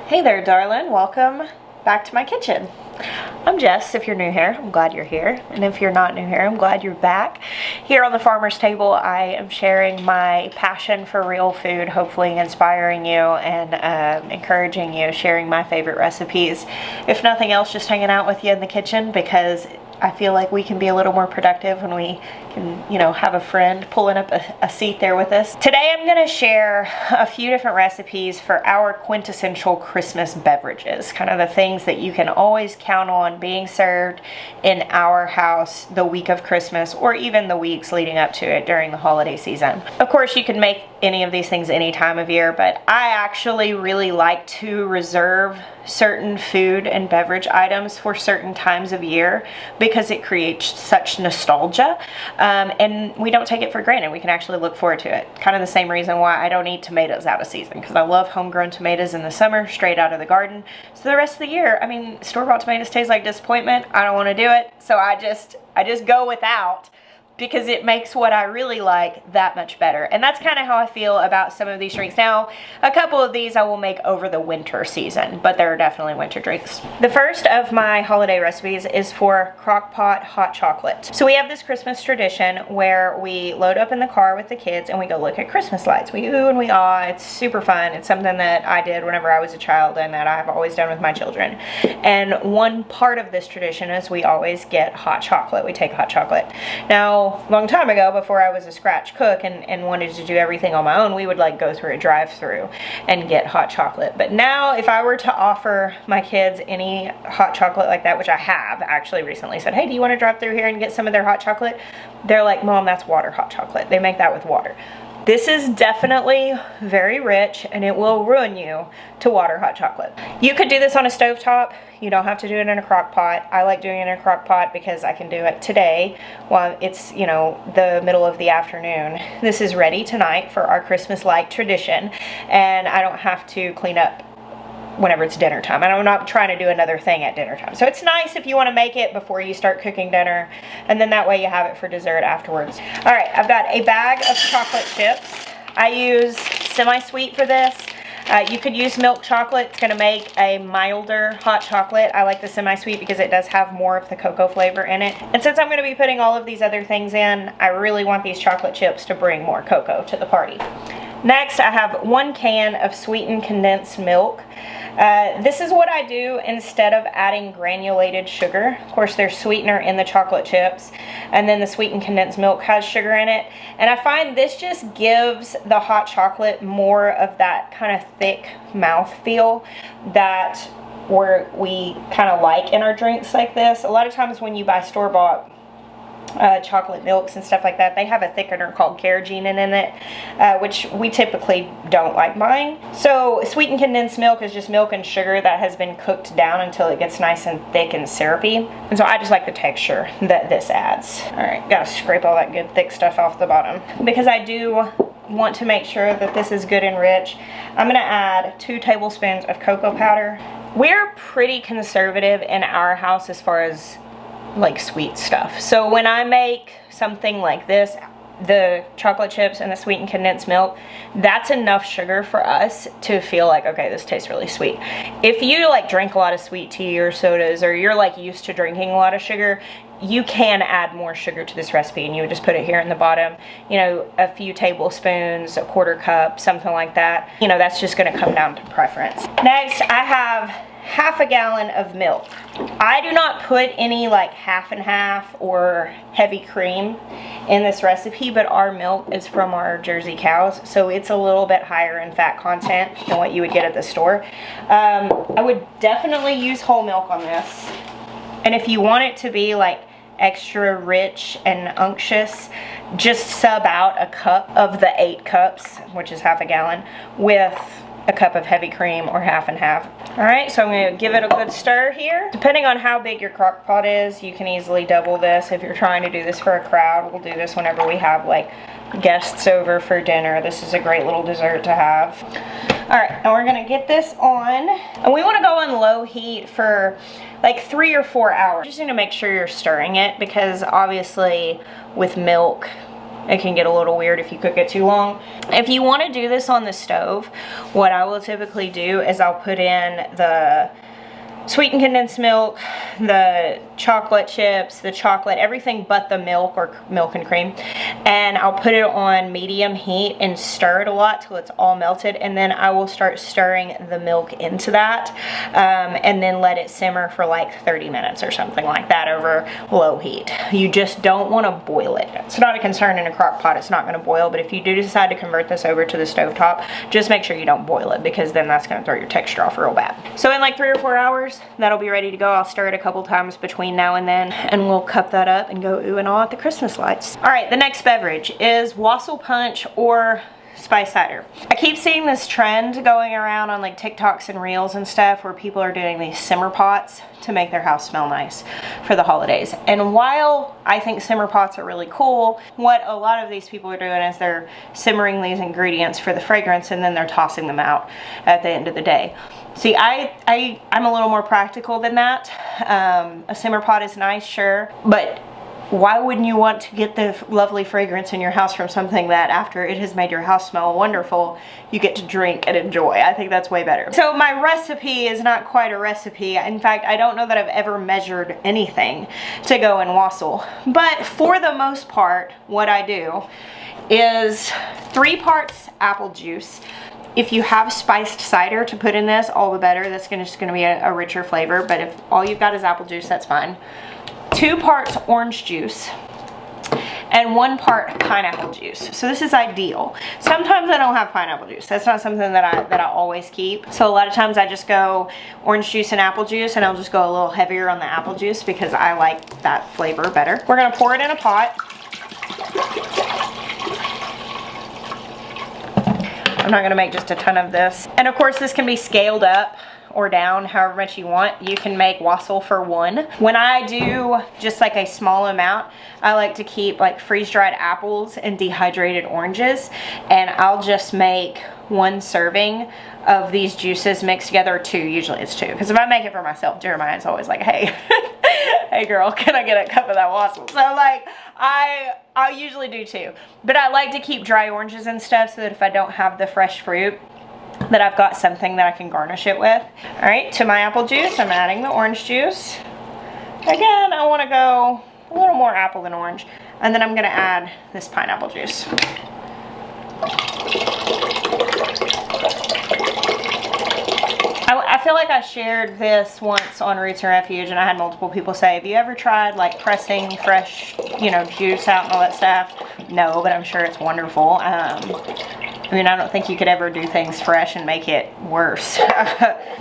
Hey there, darling. Welcome back to my kitchen. I'm Jess. If you're new here, I'm glad you're here. And if you're not new here, I'm glad you're back. Here on the Farmer's Table, I am sharing my passion for real food, hopefully inspiring you and encouraging you, sharing my favorite recipes. If nothing else, just hanging out with you in the kitchen because I feel like we can be a little more productive when we can, have a friend pulling up a seat there with us. Today I'm going to share a few different recipes for our quintessential Christmas beverages, kind of the things that you can always count on being served in our house the week of Christmas or even the weeks leading up to it during the holiday season. Of course, you can make any of these things any time of year, but I actually really like to reserve certain food and beverage items for certain times of year because it creates such nostalgia, and we don't take it for granted. We can actually look forward to it. Kind of the same reason why I don't eat tomatoes out of season, because I love homegrown tomatoes in the summer, straight out of the garden. So the rest of the year, I mean, store-bought tomatoes taste like disappointment. I don't want to do it, so I just go without, because it makes what I really like that much better. And that's kind of how I feel about some of these drinks. Now, a couple of these I will make over the winter season, but they're definitely winter drinks. The first of my holiday recipes is for Crockpot Hot Chocolate. So we have this Christmas tradition where we load up in the car with the kids and we go look at Christmas lights. We ooh and we ah. It's super fun. It's something that I did whenever I was a child and that I've always done with my children. And one part of this tradition is we always get hot chocolate. We take hot chocolate. Now, a long time ago, before I was a scratch cook and wanted to do everything on my own, we would like go through a drive-through and get hot chocolate. But now, if I were to offer my kids any hot chocolate like that, which I have actually recently said, hey, do you want to drive through here and get some of their hot chocolate? They're like, Mom, that's water hot chocolate. They make that with water. This is definitely very rich and it will ruin you to water hot chocolate. You could do this on a stovetop. You don't have to do it in a crock pot. I like doing it in a crock pot because I can do it today while it's, the middle of the afternoon. This is ready tonight for our Christmas light tradition, and I don't have to clean up whenever it's dinner time. And I'm not trying to do another thing at dinner time. So it's nice if you want to make it before you start cooking dinner, and then that way you have it for dessert afterwards. All right, I've got a bag of chocolate chips. I use semi-sweet for this. You could use milk chocolate. It's going to make a milder hot chocolate. I like the semi-sweet because it does have more of the cocoa flavor in it. And since I'm going to be putting all of these other things in, I really want these chocolate chips to bring more cocoa to the party. Next, I have 1 can of sweetened condensed milk. This is what I do instead of adding granulated sugar. Of course, there's sweetener in the chocolate chips, and then the sweetened condensed milk has sugar in it. And I find this just gives the hot chocolate more of that kind of thick mouthfeel that we kind of like in our drinks like this. A lot of times when you buy store-bought chocolate milks and stuff like that, they have a thickener called carrageenan in it, which we typically don't like buying. So sweetened condensed milk is just milk and sugar that has been cooked down until it gets nice and thick and syrupy. And so I just like the texture that this adds. All right, gotta scrape all that good thick stuff off the bottom because I do want to make sure that this is good and rich. I'm gonna add 2 tablespoons of cocoa powder. We're pretty conservative in our house as far as like sweet stuff. So when I make something like this, the chocolate chips and the sweetened condensed milk, that's enough sugar for us to feel like, okay, this tastes really sweet. If you like drink a lot of sweet tea or sodas, or you're like used to drinking a lot of sugar, you can add more sugar to this recipe, and you would just put it here in the bottom, a few tablespoons, a 1/4 cup, something like that. That's just going to come down to preference. Next, I have 1/2 gallon of milk. I do not put any like half and half or heavy cream in this recipe, but our milk is from our Jersey cows, so it's a little bit higher in fat content than what you would get at the store. I would definitely use whole milk on this. And if you want it to be like extra rich and unctuous, just sub out a cup of the 8 cups, which is 1/2 gallon, with a cup of heavy cream or half and half. All right, so I'm going to give it a good stir here. Depending on how big your crock pot is, you can easily double this. If you're trying to do this for a crowd, we'll do this whenever we have like guests over for dinner. This is a great little dessert to have. All right, now we're going to get this on, and we want to go on low heat for like 3 or 4 hours. You just need to make sure you're stirring it because obviously with milk, it can get a little weird if you cook it too long. If you want to do this on the stove, what I will typically do is I'll put in the sweetened condensed milk, the chocolate chips, the chocolate, everything but the milk or milk and cream, and I'll put it on medium heat and stir it a lot till it's all melted, and then I will start stirring the milk into that, and then let it simmer for like 30 minutes or something like that over low heat. You just don't want to boil it. It's not a concern in a crock pot, it's not going to boil, but if you do decide to convert this over to the stovetop, just make sure you don't boil it, because then that's going to throw your texture off real bad. So in like 3 or 4 hours, that'll be ready to go. I'll stir it a couple times between now and then, and we'll cup that up and go ooh and all at the Christmas lights. All right, the next beverage is Wassail Punch or spice cider. I keep seeing this trend going around on like TikToks and Reels and stuff where people are doing these simmer pots to make their house smell nice for the holidays. And while I think simmer pots are really cool, what a lot of these people are doing is they're simmering these ingredients for the fragrance, and then they're tossing them out at the end of the day. See, I'm a little more practical than that. A simmer pot is nice, sure, but why wouldn't you want to get the lovely fragrance in your house from something that after it has made your house smell wonderful, you get to drink and enjoy? I think that's way better. So my recipe is not quite a recipe. In fact, I don't know that I've ever measured anything to go in wassail. But for the most part, what I do is 3 parts apple juice. If you have spiced cider to put in this, all the better. That's just gonna be a richer flavor, but if all you've got is apple juice, that's fine. 2 parts orange juice and 1 part pineapple juice. So this is ideal. Sometimes I don't have pineapple juice. That's not something that I always keep. So a lot of times I just go orange juice and apple juice, and I'll just go a little heavier on the apple juice because I like that flavor better. We're gonna pour it in a pot. I'm not gonna make just a ton of this. And of course this can be scaled up or down however much you want. You can make wassail for 1. When I do just like a small amount, I like to keep like freeze-dried apples and dehydrated oranges, and I'll just make 1 serving of these juices mixed together, or 2, usually it's 2, because if I make it for myself, Jeremiah's always like, hey, hey girl, can I get a cup of that wassail? So like, I'll usually do 2, but I like to keep dry oranges and stuff so that if I don't have the fresh fruit, that I've got something that I can garnish it with. All right, to my apple juice, I'm adding the orange juice. Again, I want to go a little more apple than orange, and then I'm going to add this pineapple juice. I feel like I shared this once on Roots and Refuge, and I had multiple people say, have you ever tried like pressing fresh, you know, juice out and all that stuff? No, but I'm sure it's wonderful. I mean, I don't think you could ever do things fresh and make it worse.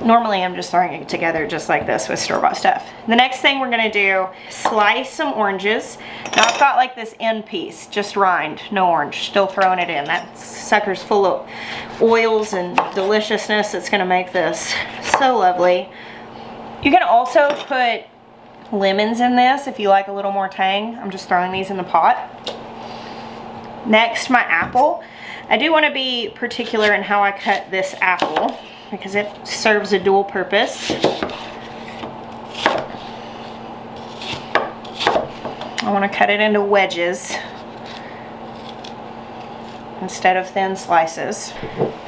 Normally, I'm just throwing it together just like this with store-bought stuff. The next thing we're gonna do, slice some oranges. Now I've got like this end piece, just rind, no orange, still throwing it in. That sucker's full of oils and deliciousness. It's gonna make this so lovely. You can also put lemons in this if you like a little more tang. I'm just throwing these in the pot. Next, my apple. I do want to be particular in how I cut this apple because it serves a dual purpose. I want to cut it into wedges instead of thin slices.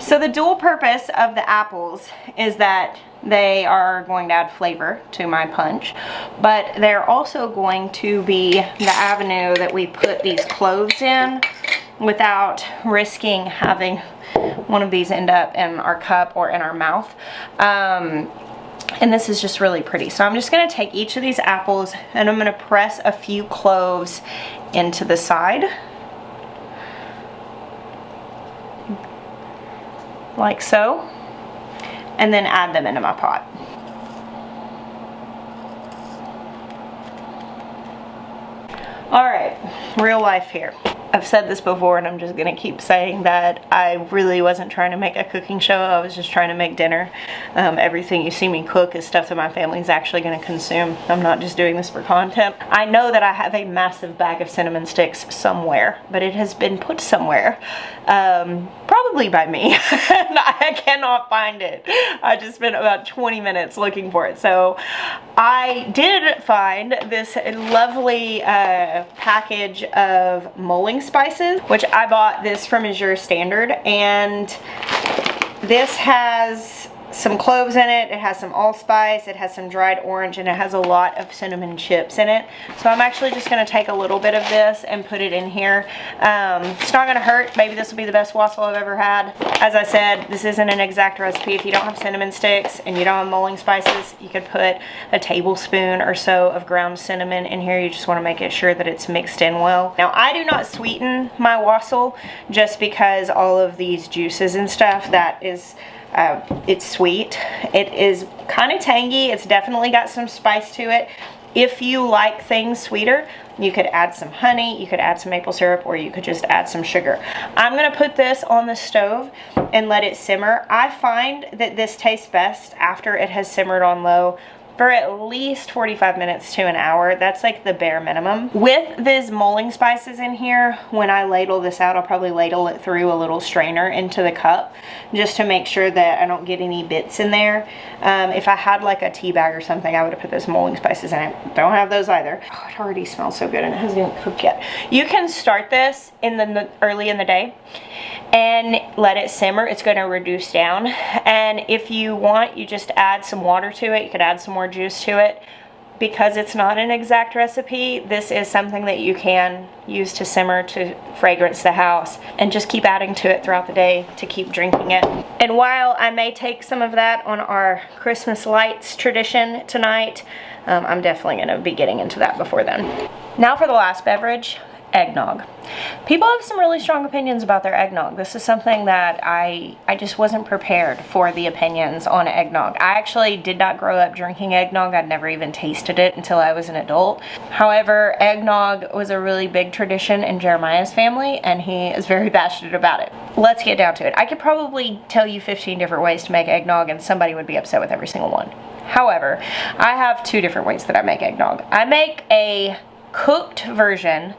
So the dual purpose of the apples is that they are going to add flavor to my punch, but they're also going to be the avenue that we put these cloves in without risking having one of these end up in our cup or in our mouth. And this is just really pretty. So I'm just going to take each of these apples and I'm going to press a few cloves into the side. Like so. And then add them into my pot. Alright, real life here. I've said this before and I'm just going to keep saying that I really wasn't trying to make a cooking show. I was just trying to make dinner. Everything you see me cook is stuff that my family's actually going to consume. I'm not just doing this for content. I know that I have a massive bag of cinnamon sticks somewhere, but it has been put somewhere. Probably by me. I cannot find it. I just spent about 20 minutes looking for it. So I did find this lovely package of mulling spices, which I bought this from Azure Standard, and this has some cloves in it, it has some allspice, it has some dried orange, and it has a lot of cinnamon chips in it. So I'm actually just going to take a little bit of this and put it in here. It's not going to hurt. Maybe this will be the best wassail I've ever had. As I said, this isn't an exact recipe. If you don't have cinnamon sticks and you don't have mulling spices, you could put a tablespoon or so of ground cinnamon in here. You just want to make it sure that it's mixed in well. Now, I do not sweeten my wassail just because all of these juices and stuff, that is it's sweet. It is kind of tangy. It's definitely got some spice to it. If you like things sweeter, you could add some honey, you could add some maple syrup, or you could just add some sugar. I'm going to put this on the stove and let it simmer. I find that this tastes best after it has simmered on low for at least 45 minutes to an hour. That's like the bare minimum. With these mulling spices in here, when I ladle this out, I'll probably ladle it through a little strainer into the cup just to make sure that I don't get any bits in there. If I had like a tea bag or something, I would have put those mulling spices in it. Don't have those either. Oh, it already smells so good and it hasn't even cooked yet. You can start this in the early in the day and let it simmer. It's going to reduce down, and if you want, you just add some water to it. You could add some more juice to it. Because it's not an exact recipe, this is something that you can use to simmer to fragrance the house, and just keep adding to it throughout the day to keep drinking it. And while I may take some of that on our Christmas lights tradition tonight, I'm definitely going to be getting into that before then. Now for the last beverage, eggnog. People have some really strong opinions about their eggnog. This is something that I just wasn't prepared for, the opinions on eggnog. I actually did not grow up drinking eggnog. I'd never even tasted it until I was an adult. However, eggnog was a really big tradition in Jeremiah's family, and he is very passionate about it. Let's get down to it. I could probably tell you 15 different ways to make eggnog, and somebody would be upset with every single one. However, I have two different ways that I make eggnog. I make a cooked version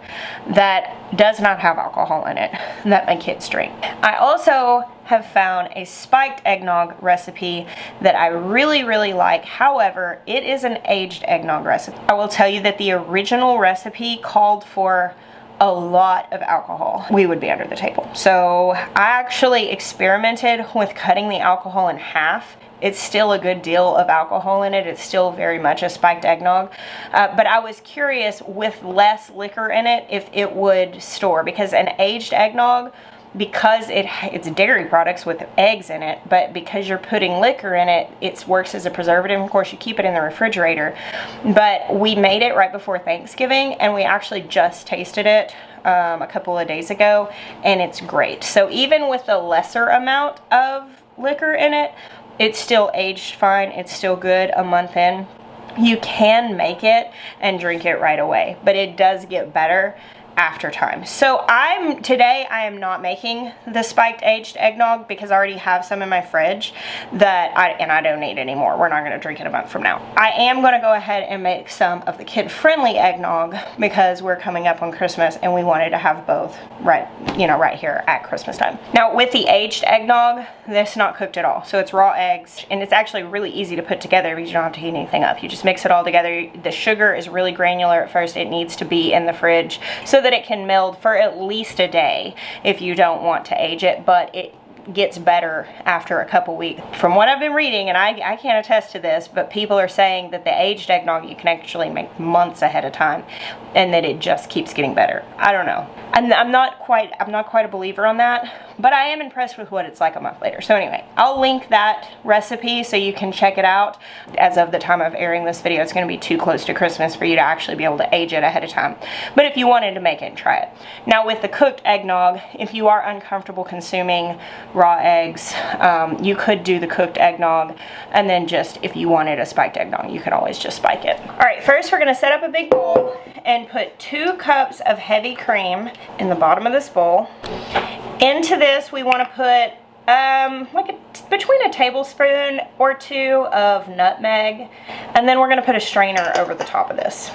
that does not have alcohol in it that my kids drink. I also have found a spiked eggnog recipe that I really like. However, it is an aged eggnog recipe. I will tell you that the original recipe called for a lot of alcohol. We would be under the table. So I actually experimented with cutting the alcohol in half. It's still a good deal of alcohol in it. It's still very much a spiked eggnog. But I was curious, with less liquor in it, if it would store. Because an aged eggnog, because it's dairy products with eggs in it, but because you're putting liquor in it, it works as a preservative. Of course, you keep it in the refrigerator. But we made it right before Thanksgiving, and we actually just tasted it a couple of days ago, and it's great. So even with a lesser amount of liquor in it, it's still aged fine. It's still good a month in. You can make it and drink it right away, but it does get better after time. So today I am not making the spiked aged eggnog because I already have some in my fridge and I don't need any more. We're not going to drink it a month from now. I am going to go ahead and make some of the kid-friendly eggnog because we're coming up on Christmas and we wanted to have both right here at Christmas time. Now with the aged eggnog, this is not cooked at all. So it's raw eggs, and it's actually really easy to put together because you don't have to heat anything up. You just mix it all together. The sugar is really granular at first. It needs to be in the fridge so that it can meld for at least a day if you don't want to age it, but it gets better after a couple weeks. From what I've been reading, and I can't attest to this, but people are saying that the aged eggnog you can actually make months ahead of time, and that it just keeps getting better. I don't know. I'm not quite a believer on that, but I am impressed with what it's like a month later. So anyway, I'll link that recipe so you can check it out. As of the time of airing this video, it's going to be too close to Christmas for you to actually be able to age it ahead of time. But if you wanted to make it, try it. Now with the cooked eggnog, if you are uncomfortable consuming raw eggs, you could do the cooked eggnog, and then just, if you wanted a spiked eggnog, you could always just spike it. All right, first we're going to set up a big bowl and put 2 cups of heavy cream in the bottom of this bowl. Into this, we want to put between a tablespoon or 2 of nutmeg, and then we're going to put a strainer over the top of this.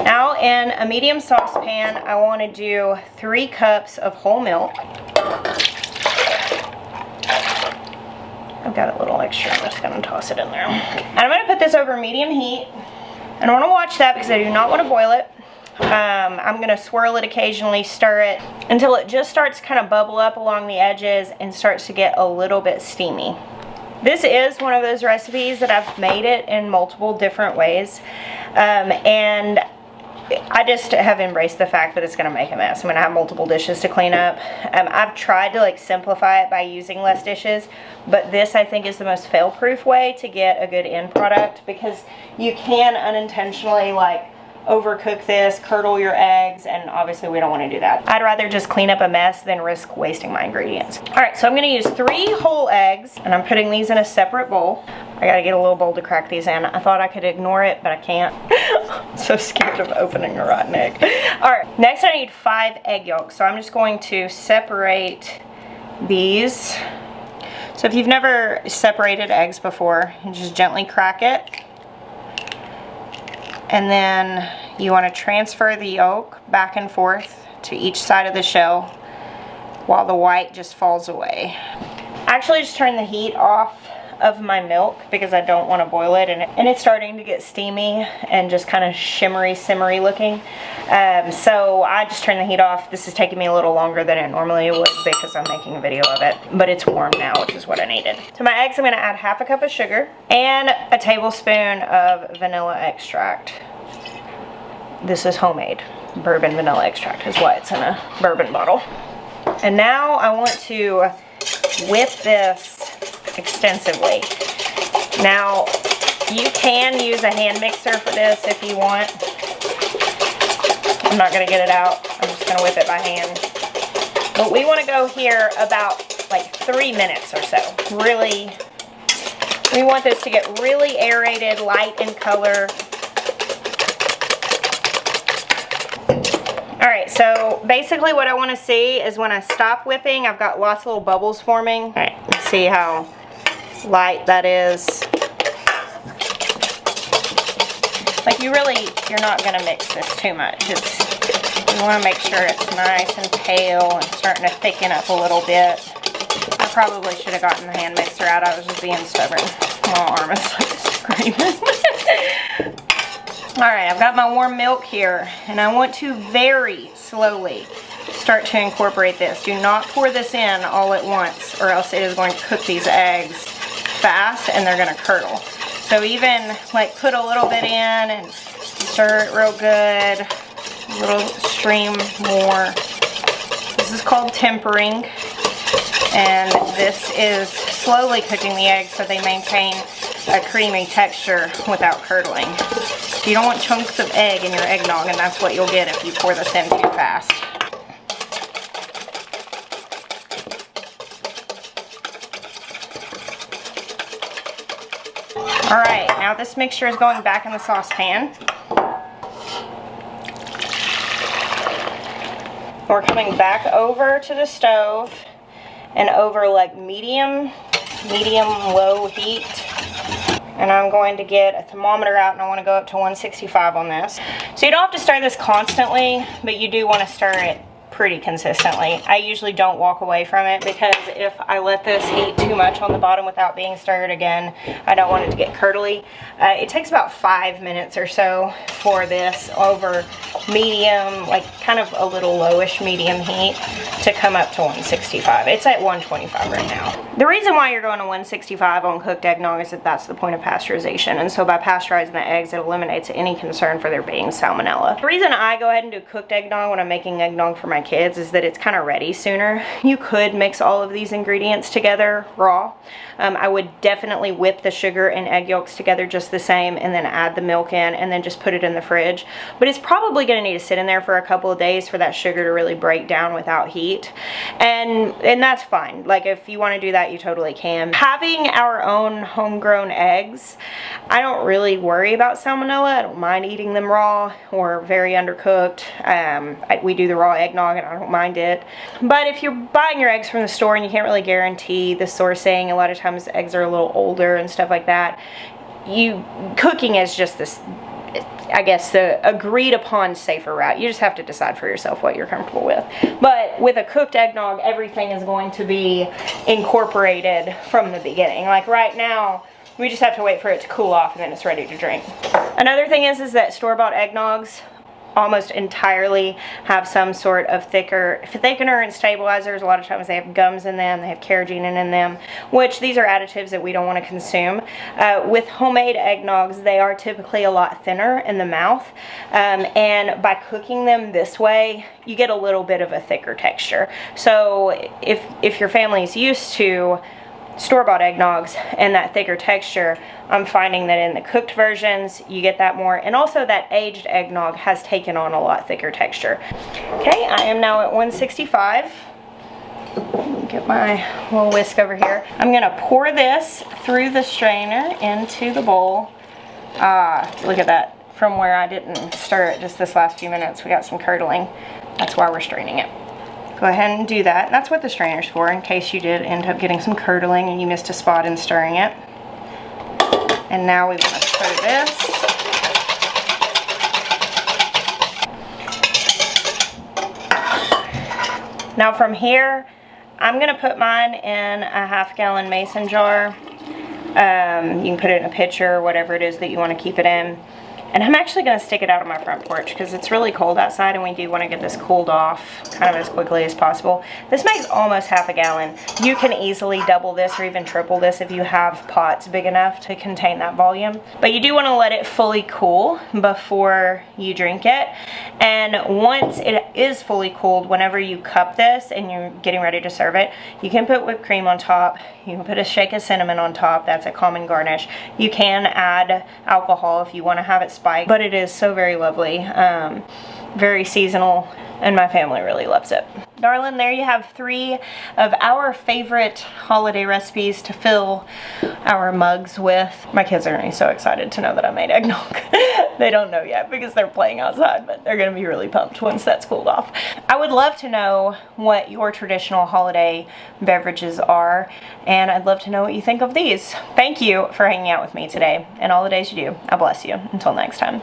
Now in a medium saucepan, I want to do 3 cups of whole milk. I've got a little extra. I'm just going to toss it in there. And I'm going to put this over medium heat. I don't want to watch that because I do not want to boil it. I'm going to swirl it occasionally, stir it until it just starts to kind of bubble up along the edges and starts to get a little bit steamy. This is one of those recipes that I've made it in multiple different ways, and I just have embraced the fact that it's going to make a mess. I'm going to have multiple dishes to clean up. I've tried to like simplify it by using less dishes, but this I think is the most fail-proof way to get a good end product, because you can unintentionally like overcook this, curdle your eggs, and obviously we don't want to do that. I'd rather just clean up a mess than risk wasting my ingredients. Alright, so I'm going to use 3 whole eggs, and I'm putting these in a separate bowl. I gotta get a little bowl to crack these in. I thought I could ignore it, but I can't. I'm so scared of opening a rotten egg. Alright, next I need 5 egg yolks, so I'm just going to separate these. So if you've never separated eggs before, you just gently crack it. And then you want to transfer the yolk back and forth to each side of the shell while the white just falls away. I actually just turned the heat off of my milk because I don't want to boil it, and it's starting to get steamy and just kind of shimmery, simmery looking. So I just turned the heat off. This is taking me a little longer than it normally would because I'm making a video of it, but it's warm now, which is what I needed. To my eggs, I'm going to add half a cup of sugar and a tablespoon of vanilla extract. This is homemade. Bourbon vanilla extract is why it's in a bourbon bottle. And now I want to whip this extensively. Now, you can use a hand mixer for this if you want. I'm not going to get it out. I'm just going to whip it by hand. But we want to go here about like 3 minutes or so. Really, we want this to get really aerated, light in color. Alright, so basically what I want to see is when I stop whipping, I've got lots of little bubbles forming. Alright, see how light that is. Like you're not going to mix this too much. You want to make sure it's nice and pale and starting to thicken up a little bit. I probably should have gotten the hand mixer out. I was just being stubborn. My arm is like screaming. Alright, I've got my warm milk here, and I want to very slowly start to incorporate this. Do not pour this in all at once, or else it is going to cook these eggs fast and they're going to curdle. So even like put a little bit in and stir it real good, a little stream more. This is called tempering, and this is slowly cooking the eggs so they maintain a creamy texture without curdling. You don't want chunks of egg in your eggnog, and that's what you'll get if you pour this in too fast. Alright, now this mixture is going back in the saucepan. We're coming back over to the stove and over like medium low heat. And I'm going to get a thermometer out, and I want to go up to 165 on this. So you don't have to stir this constantly, but you do want to stir it pretty consistently. I usually don't walk away from it because if I let this heat too much on the bottom without being stirred again, I don't want it to get curdly. It takes about 5 minutes or so for this over medium, like kind of a little lowish medium heat to come up to 165. It's at 125 right now. The reason why you're going to 165 on cooked eggnog is that that's the point of pasteurization, and so by pasteurizing the eggs, it eliminates any concern for there being salmonella. The reason I go ahead and do cooked eggnog when I'm making eggnog for my kids is that it's kind of ready sooner. You could mix all of these ingredients together raw. I would definitely whip the sugar and egg yolks together just the same, and then add the milk in, and then just put it in the fridge. But it's probably going to need to sit in there for a couple of days for that sugar to really break down without heat, and that's fine. Like, if you want to do that, you totally can. Having our own homegrown eggs, I don't really worry about salmonella. I don't mind eating them raw or very undercooked. We do the raw eggnog and I don't mind it. But if you're buying your eggs from the store and you can't really guarantee the sourcing, a lot of times eggs are a little older and stuff like that, cooking is just this, I guess, the agreed upon safer route. You just have to decide for yourself what you're comfortable with. But with a cooked eggnog, everything is going to be incorporated from the beginning. Like right now, we just have to wait for it to cool off and then it's ready to drink. Another thing is that store-bought eggnogs almost entirely have some sort of thickener and stabilizers. A lot of times they have gums in them, they have carrageenan in them, which these are additives that we don't want to consume. With homemade eggnogs, they are typically a lot thinner in the mouth, and by cooking them this way, you get a little bit of a thicker texture. So if your family is used to store-bought eggnogs and that thicker texture, I'm finding that in the cooked versions you get that more, and also that aged eggnog has taken on a lot thicker texture. Okay, I am now at 165. Get my little whisk over here. I'm gonna pour this through the strainer into the bowl. Look at that. From where I didn't stir it just this last few minutes, we got some curdling. That's why we're straining it. Go ahead and do that. That's what the strainer's for, in case you did end up getting some curdling and you missed a spot in stirring it. And now we want to stir this. Now from here, I'm going to put mine in a half-gallon mason jar. You can put it in a pitcher, whatever it is that you want to keep it in. And I'm actually going to stick it out on my front porch because it's really cold outside and we do want to get this cooled off kind of as quickly as possible. This makes almost half a gallon. You can easily double this or even triple this if you have pots big enough to contain that volume. But you do want to let it fully cool before you drink it. And once it is fully cooled, whenever you cup this and you're getting ready to serve it, you can put whipped cream on top. You can put a shake of cinnamon on top. That's a common garnish. You can add alcohol if you want to have it spiked, but it is so very lovely, very seasonal, and my family really loves it. Darling, there you have 3 of our favorite holiday recipes to fill our mugs with. My kids are going to be so excited to know that I made eggnog. They don't know yet because they're playing outside, but they're going to be really pumped once that's cooled off. I would love to know what your traditional holiday beverages are, and I'd love to know what you think of these. Thank you for hanging out with me today and all the days you do. I bless you. Until next time.